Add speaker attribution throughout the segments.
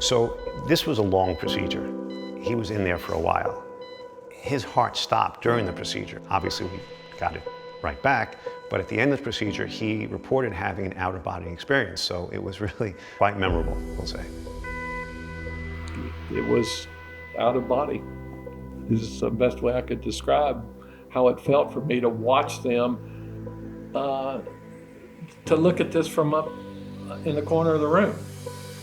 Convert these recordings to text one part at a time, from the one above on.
Speaker 1: So this was a long procedure. He was in there for a while. His heart stopped during the procedure. Obviously, we got it right back, but at the end of the procedure, he reported having an out-of-body experience, so it was really quite memorable, we'll say.
Speaker 2: It was out of body. This is the best way I could describe how it felt for me to watch them, to look at this from up in the corner of the room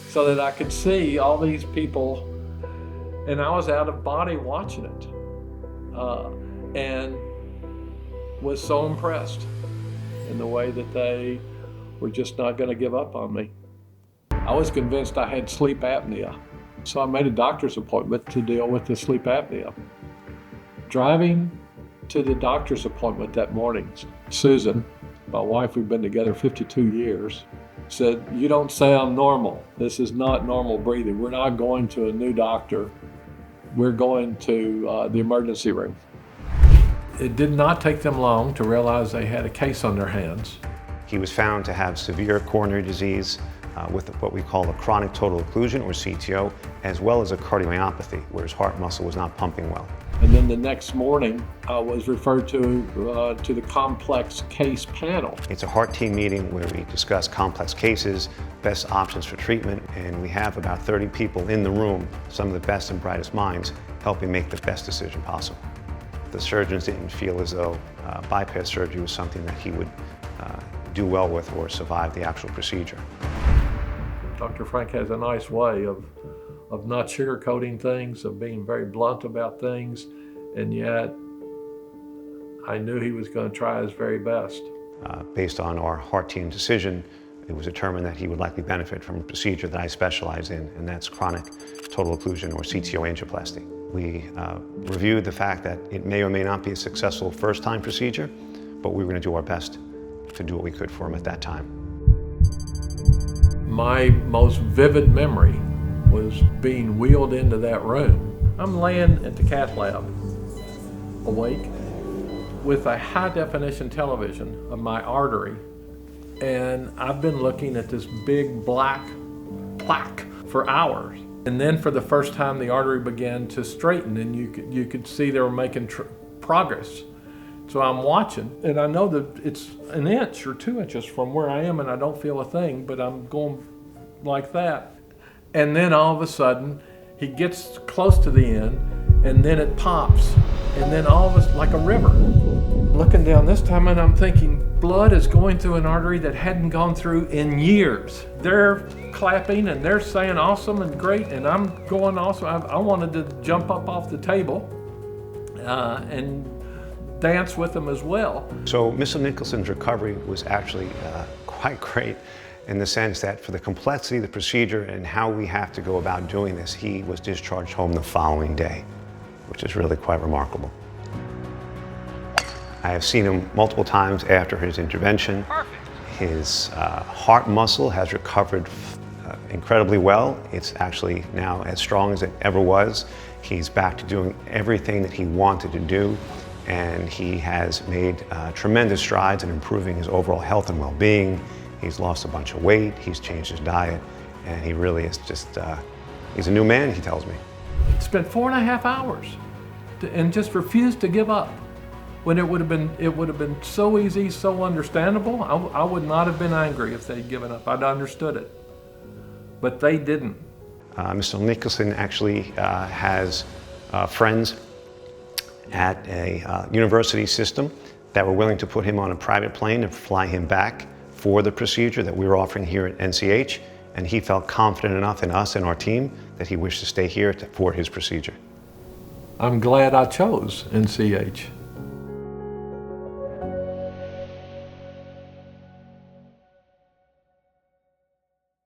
Speaker 2: so that I could see all these people, and I was out of body watching it, and was so impressed in the way that they were just not going to give up on me. I was convinced I had sleep apnea, so I made a doctor's appointment to deal with the sleep apnea. Driving to the doctor's appointment that morning, Susan, my wife, we've been together 52 years, said, "You don't sound normal. This is not normal breathing. We're not going to a new doctor. We're going to the emergency room." It did not take them long to realize they had a case on their hands.
Speaker 1: He was found to have severe coronary disease with what we call a chronic total occlusion, or CTO, as well as a cardiomyopathy, where his heart muscle was not pumping well.
Speaker 2: And then the next morning, I was referred to the complex case panel.
Speaker 1: It's a heart team meeting where we discuss complex cases, best options for treatment, and we have about 30 people in the room, some of the best and brightest minds, helping make the best decision possible. The surgeons didn't feel as though bypass surgery was something that he would do well with or survive the actual procedure.
Speaker 2: Dr. Frank has a nice way of not sugarcoating things, of being very blunt about things, and yet I knew he was going to try his very best.
Speaker 1: Based on our heart team decision, it was determined that he would likely benefit from a procedure that I specialize in, and that's chronic total occlusion, or CTO angioplasty. We reviewed the fact that it may or may not be a successful first-time procedure, but we were going to do our best to do what we could for him at that time.
Speaker 2: My most vivid memory was being wheeled into that room. I'm laying at the cath lab, awake, with a high-definition television of my artery, and I've been looking at this big black plaque for hours. And then for the first time, the artery began to straighten, and you could see they were making progress. So I'm watching, and I know that it's an inch or 2 inches from where I am, and I don't feel a thing, but I'm going like that. And then all of a sudden, he gets close to the end, and then it pops, and then all of us, like a river. Looking down this time, and I'm thinking, blood is going through an artery that hadn't gone through in years. They're clapping, and they're saying awesome and great, and I'm going awesome. I wanted to jump up off the table and dance with them as well.
Speaker 1: So Mr. Nicholson's recovery was actually quite great, in the sense that for the complexity of the procedure and how we have to go about doing this, he was discharged home the following day, which is really quite remarkable. I have seen him multiple times after his intervention.
Speaker 3: Perfect.
Speaker 1: His heart muscle has recovered incredibly well. It's actually now as strong as it ever was. He's back to doing everything that he wanted to do, and he has made tremendous strides in improving his overall health and well-being. He's lost a bunch of weight, he's changed his diet, and he really is just, he's a new man, he tells me.
Speaker 2: Spent 4.5 hours and just refused to give up, when it would have been so easy, so understandable. I would not have been angry if they'd given up. I'd understood it, but they didn't.
Speaker 1: Mr. Nicholson actually has friends at a university system that were willing to put him on a private plane and fly him back for the procedure that we were offering here at NCH, and he felt confident enough in us and our team that he wished to stay here for his procedure.
Speaker 2: I'm glad I chose NCH.